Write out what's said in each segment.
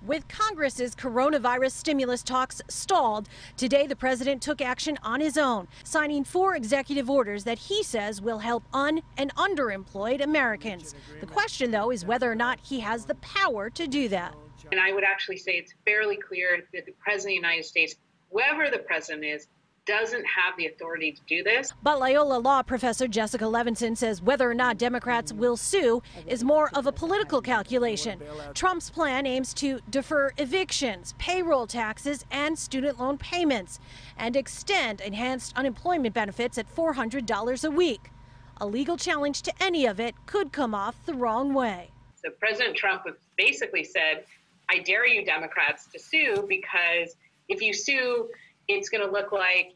With Congress's coronavirus stimulus talks stalled, today the president took action on his own, signing 4 executive orders that he says will help and underemployed Americans. The question, though, is whether or not he has the power to do that. And I would actually say it's fairly clear that the president of the United States, whoever the president is, doesn't have the authority to do this. But Loyola law professor Jessica Levinson says whether or not Democrats will sue is more of a political calculation. Trump's plan aims to defer evictions, payroll taxes, and student loan payments, and extend enhanced unemployment benefits at $400 a week. A legal challenge to any of it could come off the wrong way. So President Trump basically said, I dare you Democrats to sue, because if you sue, it's going to look like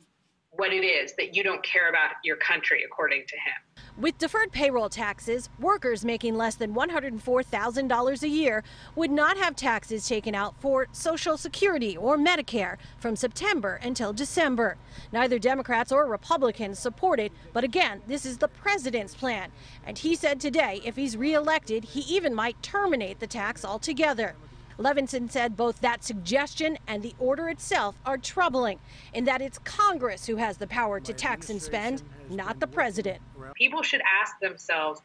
what it is, that you don't care about your country, according to him. With deferred payroll taxes, workers making less than $104,000 a year would not have taxes taken out for Social Security or Medicare from September until December. Neither Democrats or Republicans support it, but again, this is the president's plan. And he said today if he's reelected, he even might terminate the tax altogether. Levinson said both that suggestion and the order itself are troubling, in that it's Congress who has the power to tax and spend, not the president. People should ask themselves,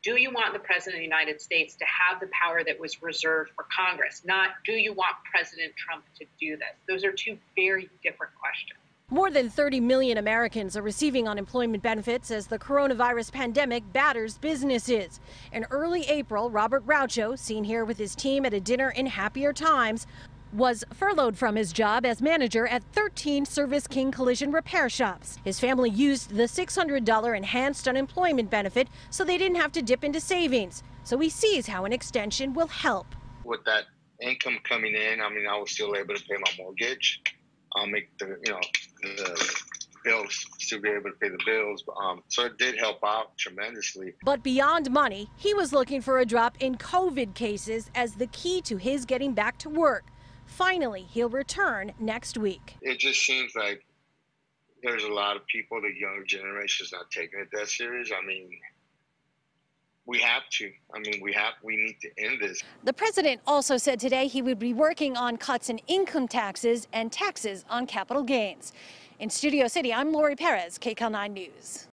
do you want the president of the United States to have the power that was reserved for Congress? Not, do you want President Trump to do this? Those are two very different questions. More than 30 million Americans are receiving unemployment benefits as the coronavirus pandemic batters businesses. In early April, Robert Raucho, seen here with his team at a dinner in Happier Times, was furloughed from his job as manager at 13 Service King collision repair shops. His family used the $600 enhanced unemployment benefit so they didn't have to dip into savings. So he sees how an extension will help. With that income coming in, I was still able to pay my mortgage. I'll make the bills, still be able to pay the bills. So it did help out tremendously. But beyond money, he was looking for a drop in COVID cases as the key to his getting back to work. Finally, he'll return next week. It just seems like there's a lot of people, the younger generation is not taking it that serious. We have to. We need to end this. The president also said today he would be working on cuts in income taxes and taxes on capital gains. In Studio City, I'm Lori Perez, KCAL 9 News.